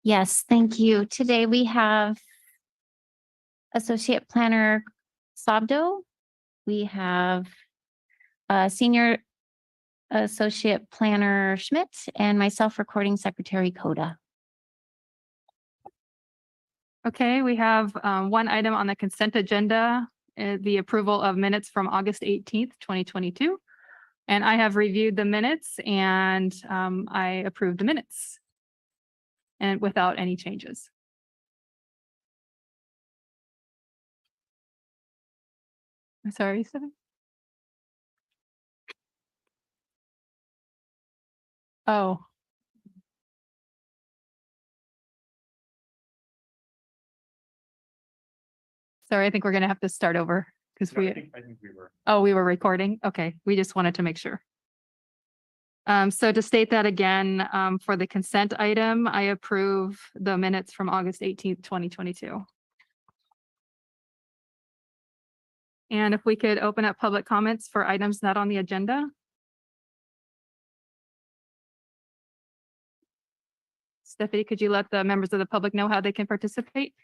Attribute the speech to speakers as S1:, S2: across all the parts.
S1: Yes, thank you. Today we have Associate Planner Sabdo. We have Senior Associate Planner Schmidt and myself, Recording Secretary Coda.
S2: Okay, we have one item on the consent agenda, the approval of minutes from August 18th, 2022. And I have reviewed the minutes and I approved the minutes and without any changes. I'm sorry, Stephanie? Oh. Sorry, I think we're going to have to start over because
S3: I think we were.
S2: Oh, we were recording. Okay, we just wanted to make sure. So to state that again, for the consent item, I approve the minutes from August 18th, 2022. And if we could open up public comments for items not on the agenda. Stephanie, could you let the members of the public know how they can participate?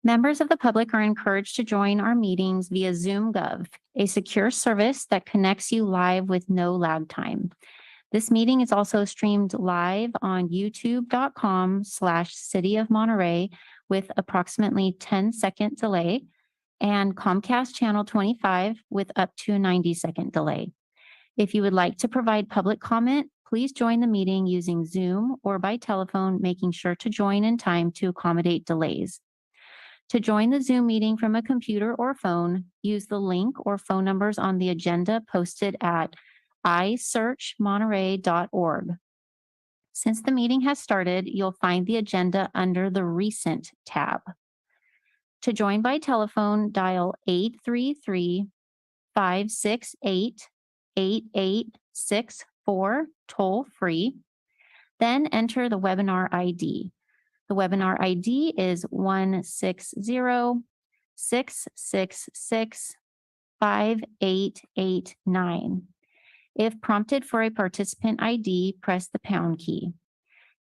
S1: Members of the public are encouraged to join our meetings via Zoom Gov, a secure service that connects you live with no lag time. This meeting is also streamed live on youtube.com/City of Monterey with approximately 10-second delay and Comcast Channel 25 with up to a 90-second delay. If you would like to provide public comment, please join the meeting using Zoom or by telephone, making sure to join in time to accommodate delays. To join the Zoom meeting from a computer or phone, use the link or phone numbers on the agenda posted at isearchmonterey.org. Since the meeting has started, you'll find the agenda under the Recent tab. To join by telephone, dial 833-568-8864 toll-free, then enter the webinar ID. The webinar ID is 160-666-5889. If prompted for a participant ID, press the pound key.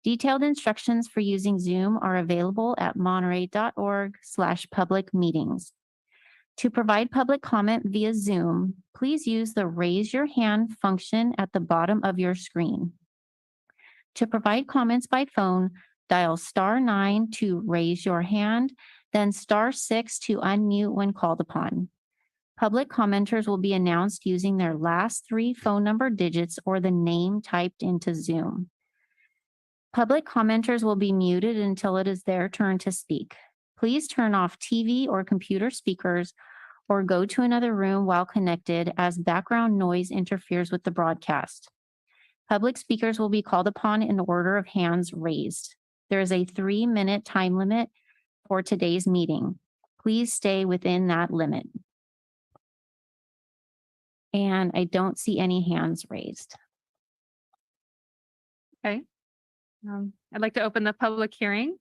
S1: Detailed instructions for using Zoom are available at monterey.org/public meetings. To provide public comment via Zoom, please use the raise your hand function at the bottom of your screen. To provide comments by phone, dial *9 to raise your hand, then *6 to unmute when called upon. Public commenters will be announced using their last 3 phone number digits or the name typed into Zoom. Public commenters will be muted until it is their turn to speak. Please turn off TV or computer speakers or go to another room while connected, as background noise interferes with the broadcast. Public speakers will be called upon in order of hands raised. There is a 3-minute time limit for today's meeting. Please stay within that limit. And I don't see any hands raised.
S2: Okay. I'd like to open the public hearing.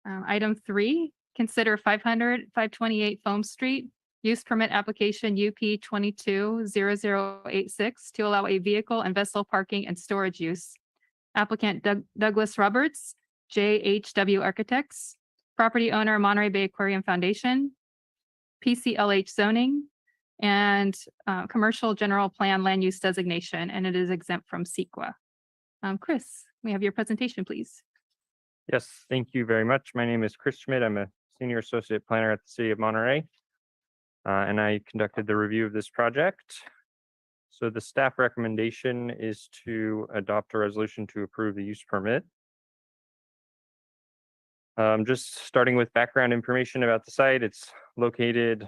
S2: Item 3, consider 528 Foam Street, use permit application UP 220086 to allow a vehicle and vessel parking and storage use. Applicant Douglas Roberts, JHW Architects, property owner Monterey Bay Aquarium Foundation, PCLH zoning, and commercial general plan land use designation, and it is exempt from CEQA. Chris, may I have your presentation, please?
S3: Yes, thank you very much. My name is Chris Schmidt. I'm a senior associate planner at the City of Monterey, and I conducted the review of this project. So the staff recommendation is to adopt a resolution to approve the use permit. Just starting with background information about the site, it's located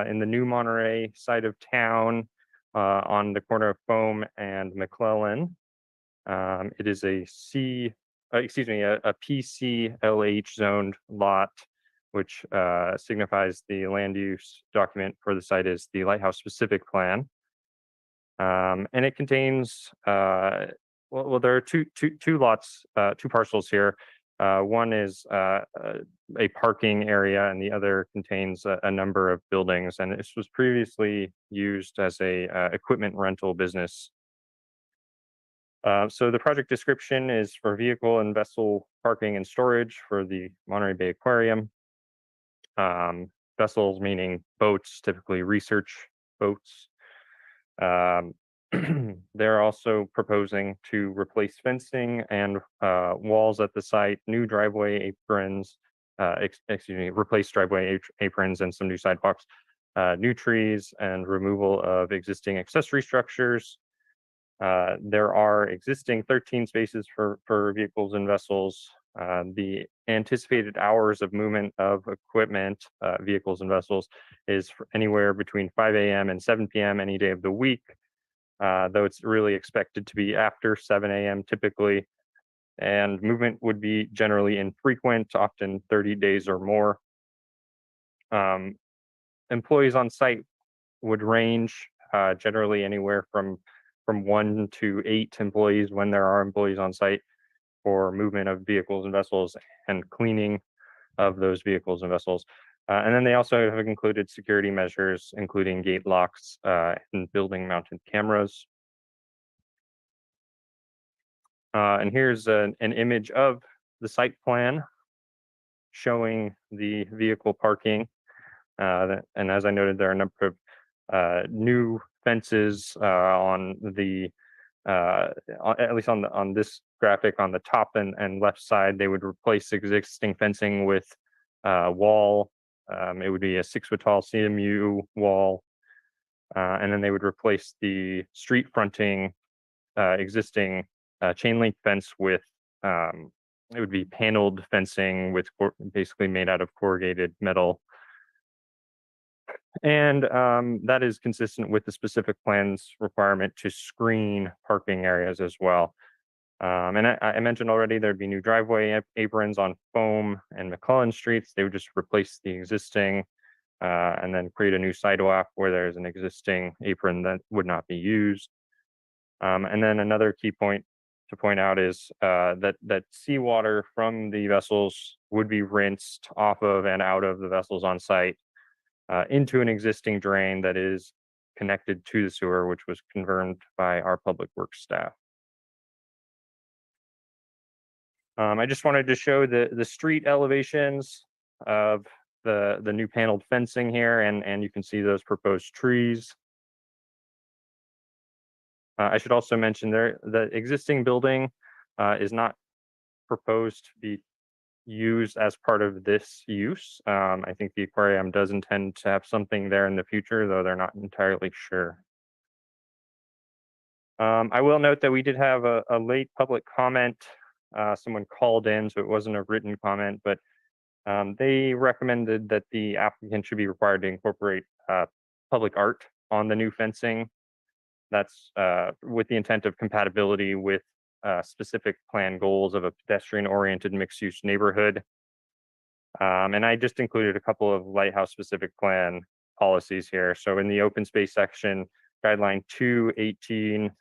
S3: in the new Monterey side of town on the corner of Foam and McClellan. It is a PCLH zoned lot, which signifies the land use document for the site is the Lighthouse Specific Plan. And it contains, there are two lots, 2 parcels here. One is a parking area, and the other contains a number of buildings. And this was previously used as a equipment rental business. So the project description is for vehicle and vessel parking and storage for the Monterey Bay Aquarium. Vessels meaning boats, typically research boats. They're also proposing to replace fencing and walls at the site, new driveway aprons, replace driveway aprons and some new sidewalks, new trees, and removal of existing accessory structures. There are existing 13 spaces for vehicles and vessels. The anticipated hours of movement of equipment, vehicles and vessels is anywhere between 5 a.m. and 7 p.m. any day of the week, though it's really expected to be after 7 a.m. typically. And movement would be generally infrequent, often 30 days or more. Employees on site would range generally anywhere from 1 to 8 employees when there are employees on site for movement of vehicles and vessels and cleaning of those vehicles and vessels. And then they also have included security measures, including gate locks and building mounted cameras. And here's an image of the site plan showing the vehicle parking. And as I noted, there are a number of new fences on the at least on this graphic on the top and left side. They would replace existing fencing with wall. It would be a 6-foot tall CMU wall, and then they would replace the street fronting existing chain link fence with it would be paneled fencing with basically made out of corrugated metal. And that is consistent with the specific plan's requirement to screen parking areas as well. And I mentioned already there'd be new driveway aprons on Foam and McClellan Streets. They would just replace the existing and then create a new sidewalk where there's an existing apron that would not be used. And then another key point to point out is that seawater from the vessels would be rinsed off of and out of the vessels on site into an existing drain that is connected to the sewer, which was confirmed by our public works staff. I just wanted to show the street elevations of the new paneled fencing here, and you can see those proposed trees. I should also mention the existing building is not proposed to be used as part of this use. I think the aquarium does intend to have something there in the future, though they're not entirely sure. I will note that we did have a late public comment. Someone called in, so it wasn't a written comment, but they recommended that the applicant should be required to incorporate public art on the new fencing. That's with the intent of compatibility with specific plan goals of a pedestrian-oriented mixed-use neighborhood. And I just included a couple of lighthouse-specific plan policies here. So in the open space section, guideline 218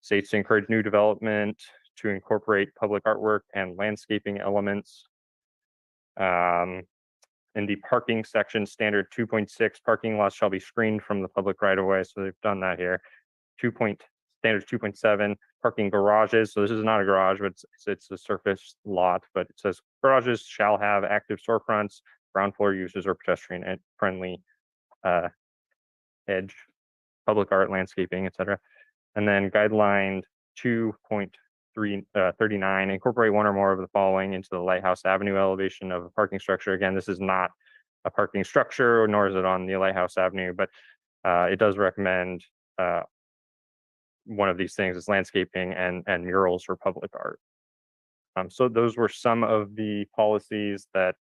S3: states to encourage new development to incorporate public artwork and landscaping elements. In the parking section, standard 2.6, parking lots shall be screened from the public right-of-way. So they've done that here. Standard 2.7, parking garages. So this is not a garage, but it's a surface lot, but it says garages shall have active storefronts, ground floor uses, or pedestrian and friendly edge, public art, landscaping, etc. And then guideline 2.39, incorporate one or more of the following into the Lighthouse Avenue elevation of a parking structure. Again, this is not a parking structure, nor is it on the Lighthouse Avenue, but it does recommend one of these things is landscaping and murals for public art. So those were some of the policies that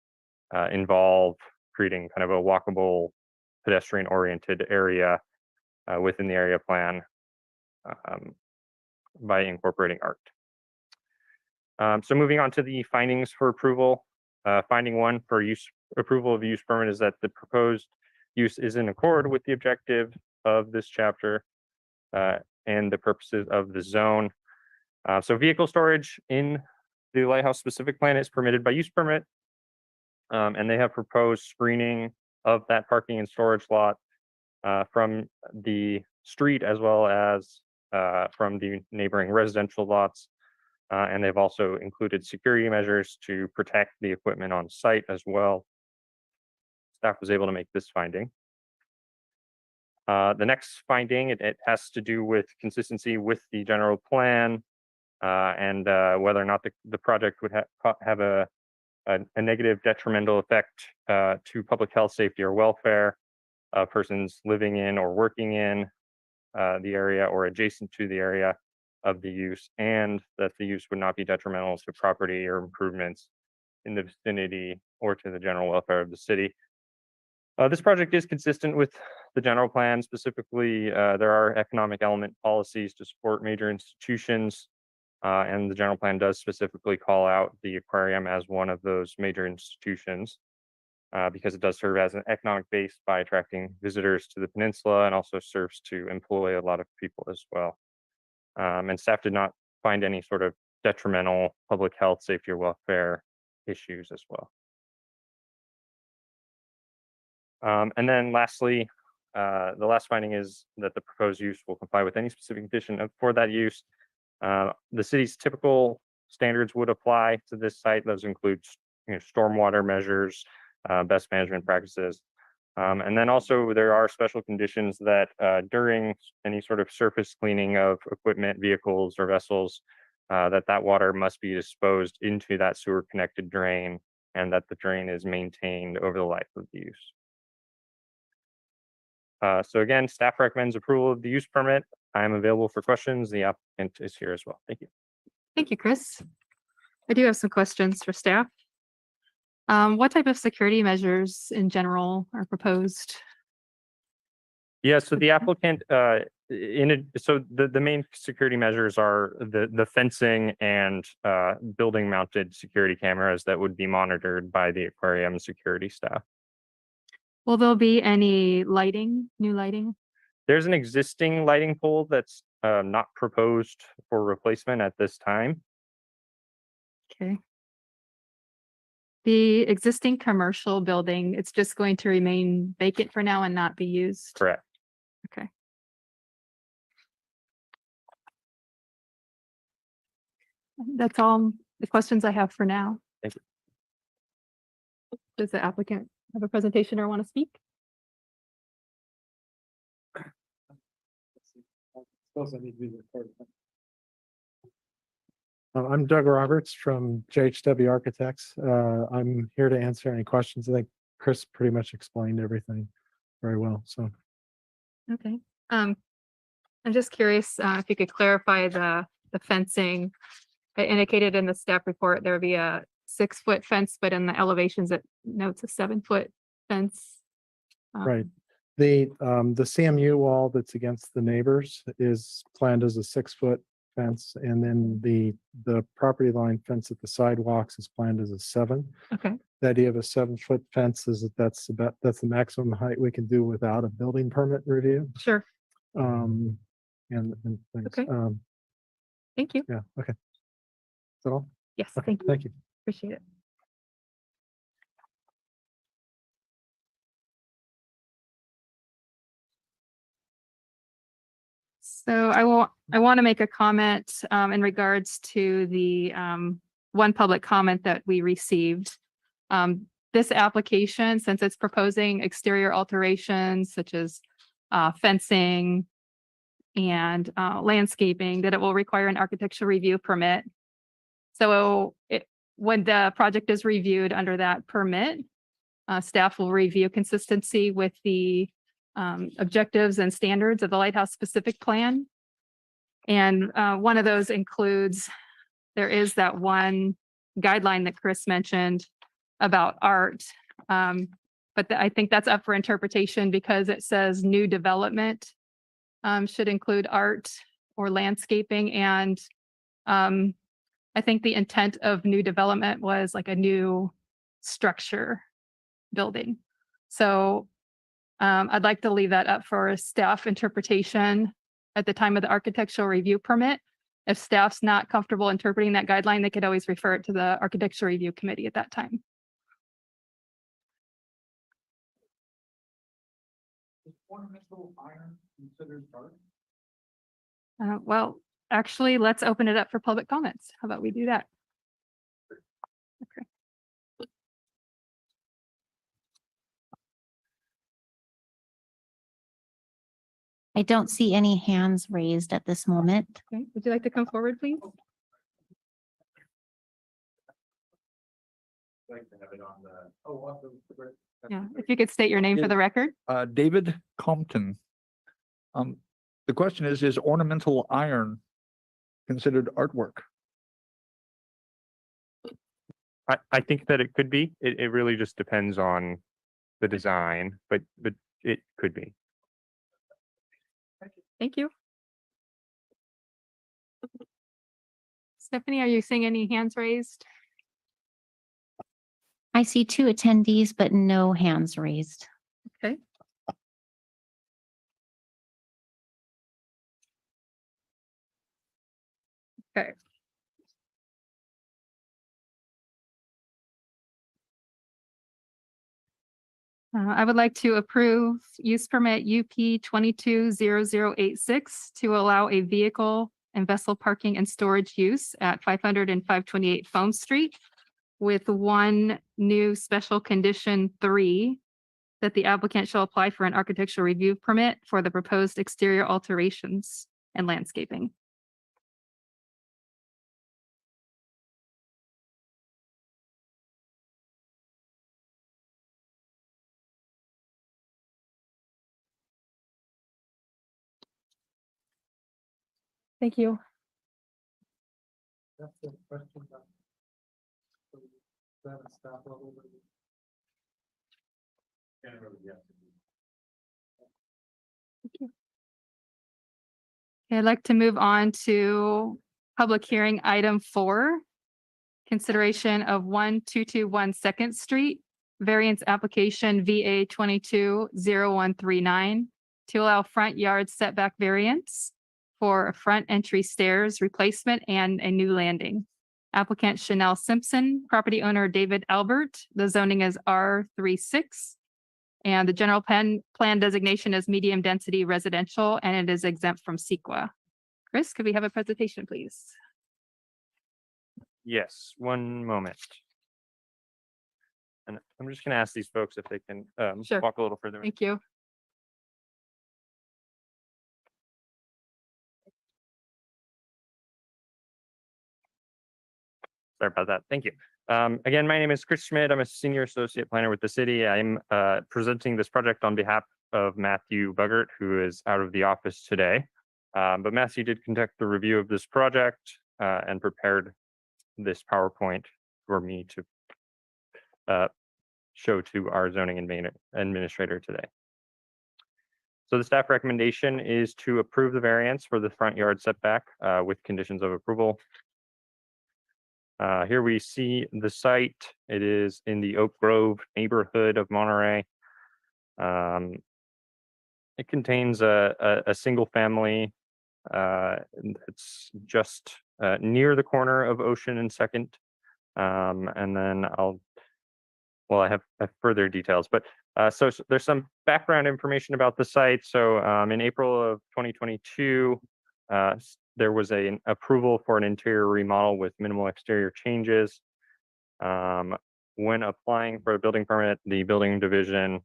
S3: involve creating kind of a walkable, pedestrian-oriented area within the area plan by incorporating art. So moving on to the findings for approval. Finding 1 for approval of use permit is that the proposed use is in accord with the objective of this chapter and the purposes of the zone. So vehicle storage in the Lighthouse specific plan is permitted by use permit. And they have proposed screening of that parking and storage lot from the street as well as from the neighboring residential lots. And they've also included security measures to protect the equipment on site as well. Staff was able to make this finding. The next finding, it has to do with consistency with the general plan and whether or not the project would have a negative detrimental effect to public health, safety, or welfare of persons living in or working in the area or adjacent to the area of the use, and that the use would not be detrimental to property or improvements in the vicinity or to the general welfare of the city. This project is consistent with the general plan. Specifically, there are economic element policies to support major institutions, and the general plan does specifically call out the aquarium as one of those major institutions because it does serve as an economic base by attracting visitors to the peninsula and also serves to employ a lot of people as well. And staff did not find any sort of detrimental public health, safety, or welfare issues as well. And then lastly, the last finding is that the proposed use will comply with any specific condition for that use. The city's typical standards would apply to this site. Those include stormwater measures, best management practices. And then also there are special conditions that during any sort of surface cleaning of equipment, vehicles, or vessels, that water must be disposed into that sewer connected drain and that the drain is maintained over the life of the use. So again, staff recommends approval of the use permit. I am available for questions. The applicant is here as well. Thank you.
S2: Thank you, Chris. I do have some questions for staff. What type of security measures in general are proposed?
S3: Yeah, so the applicant, so the main security measures are the fencing and building mounted security cameras that would be monitored by the aquarium security staff.
S2: Will there be any lighting, new lighting?
S3: There's an existing lighting pole that's not proposed for replacement at this time.
S2: Okay. The existing commercial building, it's just going to remain vacant for now and not be used?
S3: Correct.
S2: Okay. That's all the questions I have for now.
S3: Thank you.
S2: Does the applicant have a presentation or want to speak?
S4: I'm Doug Roberts from JHW Architects. I'm here to answer any questions. I think Chris pretty much explained everything very well, so.
S2: Okay. I'm just curious if you could clarify the fencing. I indicated in the staff report there would be a 6-foot fence, but in the elevations it notes a 7-foot fence.
S4: Right. The CMU wall that's against the neighbors is planned as a 6-foot fence, and then the property line fence at the sidewalks is planned as a 7.
S2: Okay.
S4: The idea of a 7-foot fence is that's the maximum height we can do without a building permit review.
S2: Sure.
S4: And things.
S2: Okay. Thank you.
S4: Yeah. Okay. Is that all?
S2: Yes.
S4: Okay,
S2: Thank you.
S4: thank you.
S2: Appreciate it. So I want to make a comment in regards to the one public comment that we received. This application, since it's proposing exterior alterations such as fencing and landscaping, that it will require an architectural review permit. So when the project is reviewed under that permit, staff will review consistency with the objectives and standards of the Lighthouse specific plan. And one of those includes, there is that one guideline that Chris mentioned about art. But I think that's up for interpretation because it says new development should include art or landscaping. And I think the intent of new development was like a new structure building. So I'd like to leave that up for staff interpretation at the time of the architectural review permit. If staff's not comfortable interpreting that guideline, they could always refer it to the architectural review committee at that time.
S5: Is ornamental iron considered art?
S2: Well, actually, let's open it up for public comments. How about we do that? Okay.
S1: I don't see any hands raised at this moment.
S2: Okay. Would you like to come forward, please? Yeah, if you could state your name for the record.
S5: David Compton. The question is ornamental iron considered artwork?
S3: I think that it could be. It really just depends on the design, but it could be.
S2: Thank you. Stephanie, are you seeing any hands raised?
S1: I see 2 attendees, but no hands raised.
S2: Okay. Okay. I would like to approve use permit UP 220086 to allow a vehicle and vessel parking and storage use at 500 and 528 Foam Street with one new special condition 3, that the applicant shall apply for an architectural review permit for the proposed exterior alterations and landscaping. Thank you. Okay, I'd like to move on to public hearing item 4. Consideration of 1221 Second Street, variance application VA 220139 to allow front yard setback variance for front entry stairs replacement and a new landing. Applicant Chanel Simpson, property owner David Albert. The zoning is R36. And the general plan designation is medium density residential, and it is exempt from CEQA. Chris, could we have a presentation, please?
S3: Yes, one moment. And I'm just gonna ask these folks if they can
S2: Sure.
S3: walk a little further.
S2: Thank you.
S3: Sorry about that. Thank you. Again, my name is Chris Schmidt. I'm a senior associate planner with the city. I'm presenting this project on behalf of Matthew Buggert, who is out of the office today. But Matthew did conduct the review of this project and prepared this PowerPoint for me to show to our zoning administrator today. So the staff recommendation is to approve the variance for the front yard setback with conditions of approval. Here we see the site. It is in the Oak Grove neighborhood of Monterey. It contains a single family. It's just near the corner of Ocean and Second. And then I have further details, but so there's some background information about the site. So in April of 2022, there was an approval for an interior remodel with minimal exterior changes. When applying for a building permit, the building division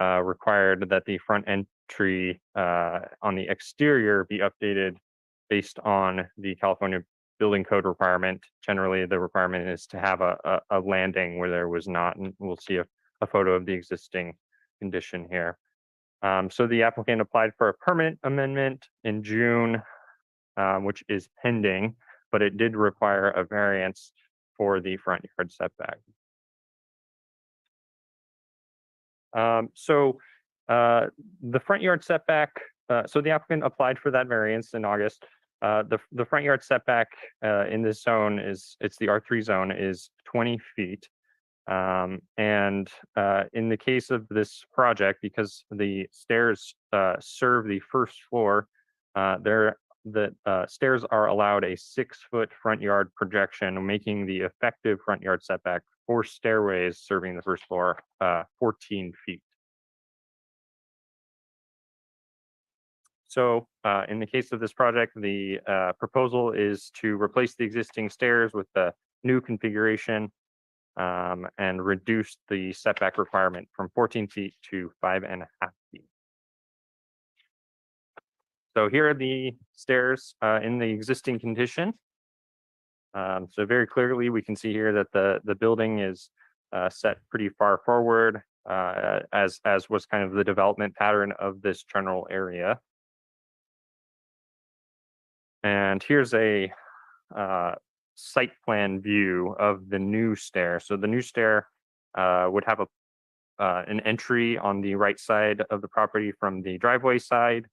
S3: required that the front entry on the exterior be updated based on the California building code requirement. Generally, the requirement is to have a landing where there was not, and we'll see a photo of the existing condition here. So the applicant applied for a permit amendment in June, which is pending, but it did require a variance for the front yard setback. So the front yard setback, so the applicant applied for that variance in August. The front yard setback in this zone it's the R3 zone, is 20 feet. And in the case of this project, because the stairs serve the first floor, the stairs are allowed a 6-foot front yard projection, making the effective front yard setback for stairways serving the first floor 14 feet. So in the case of this project, the proposal is to replace the existing stairs with the new configuration and reduce the setback requirement from 14 feet to 5.5 feet. So here are the stairs in the existing condition. So very clearly, we can see here that the building is set pretty far forward, as was kind of the development pattern of this general area. And here's a site plan view of the new stair. So the new stair would have an entry on the right side of the property from the driveway side,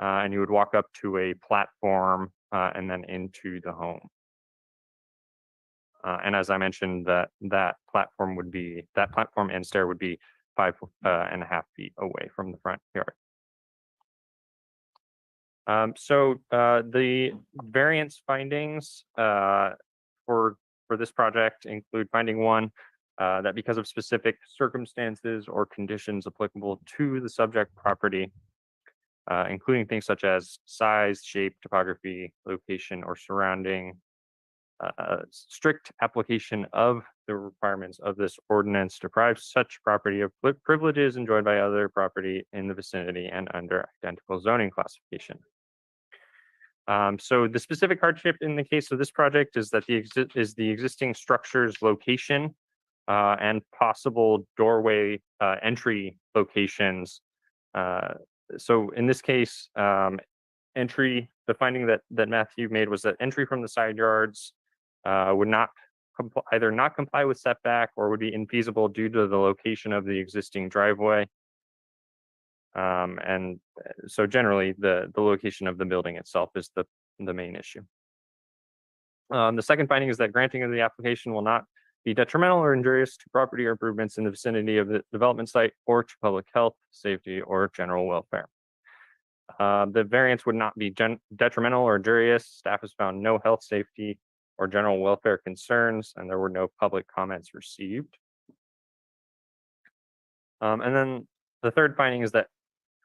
S3: and you would walk up to a platform and then into the home. And as I mentioned, that platform and stair would be 5.5 feet away from the front yard. So the variance findings for this project include finding one, that because of specific circumstances or conditions applicable to the subject property, including things such as size, shape, topography, location, or surrounding, strict application of the requirements of this ordinance deprives such property of privileges enjoyed by other property in the vicinity and under identical zoning classification. So the specific hardship in the case of this project is that the existing structure's location and possible doorway entry locations. So in this case, the finding that Matthew made was that entry from the side yards would not either not comply with setback or would be infeasible due to the location of the existing driveway. And so generally the location of the building itself is the main issue. The second finding is that granting of the application will not be detrimental or injurious to property or improvements in the vicinity of the development site or to public health, safety, or general welfare. The variance would not be detrimental or injurious. Staff has found no health, safety, or general welfare concerns, and there were no public comments received. And then the third finding is that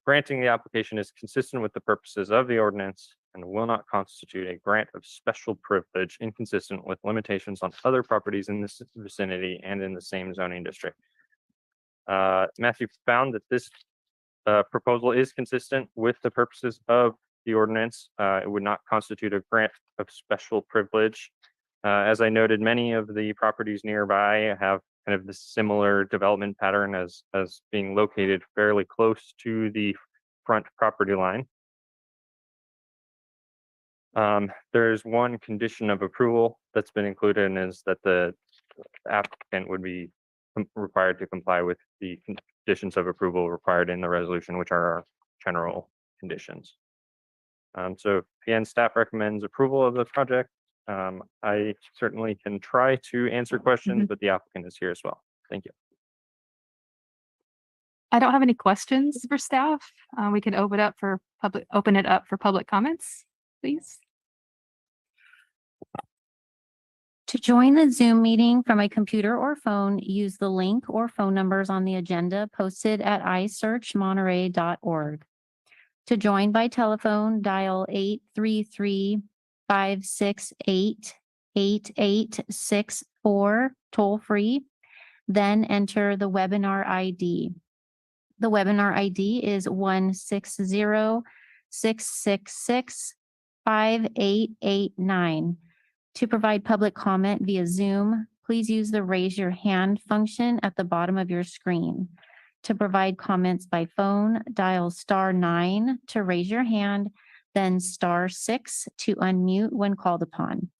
S3: granting the application is consistent with the purposes of the ordinance and will not constitute a grant of special privilege inconsistent with limitations on other properties in this vicinity and in the same zoning district. Matthew found that this proposal is consistent with the purposes of the ordinance. It would not constitute a grant of special privilege. As I noted, many of the properties nearby have kind of the similar development pattern as being located fairly close to the front property line. There's one condition of approval that's been included, and is that the applicant would be required to comply with the conditions of approval required in the resolution, which are our general conditions. So again, staff recommends approval of the project. I certainly can try to answer questions, but the applicant is here as well. Thank you.
S2: I don't have any questions for staff. We can open it up for public comments, please.
S1: To join the Zoom meeting from a computer or phone, use the link or phone numbers on the agenda posted at isearchmonterey.org. To join by telephone, dial 833-568-8864 toll free, then enter the webinar ID. The webinar ID is 160-666-5889. To provide public comment via Zoom, please use the raise your hand function at the bottom of your screen. To provide comments by phone, dial *9 to raise your hand, then *6 to unmute when called upon.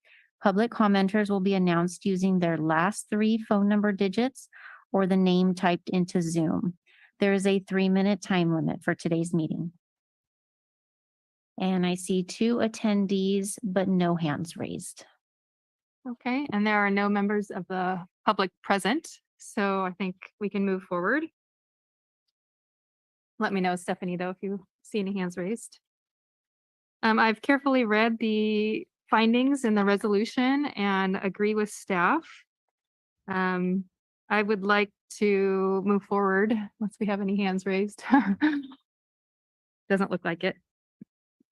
S1: Public commenters will be announced using their last 3 phone number digits or the name typed into Zoom. There is a 3-minute time limit for today's meeting. And I see 2 attendees, but no hands raised.
S2: Okay, and there are no members of the public present, so I think we can move forward. Let me know, Stephanie, though, if you see any hands raised. I've carefully read the findings in the resolution and agree with staff. I would like to move forward unless we have any hands raised. Doesn't look like it.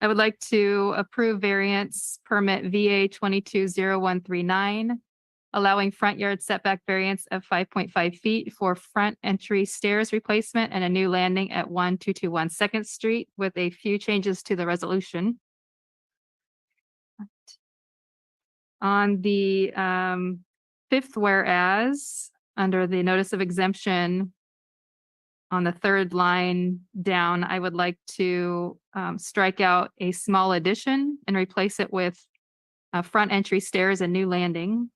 S2: I would like to approve variance permit VA 220139, allowing front yard setback variance of 5.5 feet for front entry stairs replacement and a new landing at 1221 Second Street with a few changes to the resolution. On the fifth whereas, under the notice of exemption, on the third line down, I would like to strike out a small addition and replace it with front entry stairs and new landing.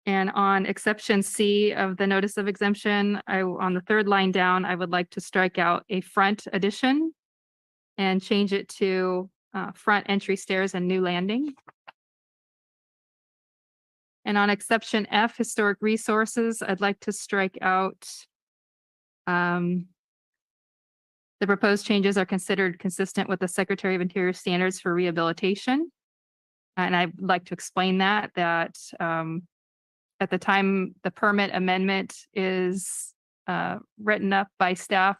S2: And on exception C of the notice of exemption, on the third line down, I would like to strike out a front addition and change it to front entry stairs and new landing. And on exception F, historic resources, I'd like to strike out the proposed changes are considered consistent with the Secretary of Interior standards for rehabilitation. And I'd like to explain that at the time the permit amendment is written up by staff,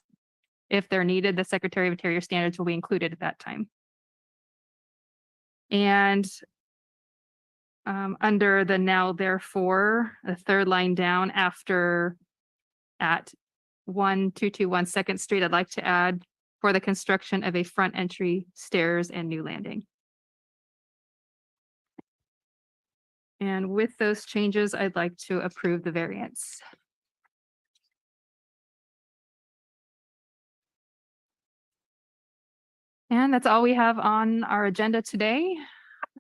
S2: if they're needed, the Secretary of Interior standards will be included at that time. And under the now therefore, the third line down after at 1221 Second Street, I'd like to add for the construction of a front entry stairs and new landing. And with those changes, I'd like to approve the variance. And that's all we have on our agenda today.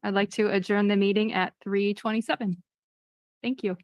S2: I'd like to adjourn the meeting at 3:27. Thank you.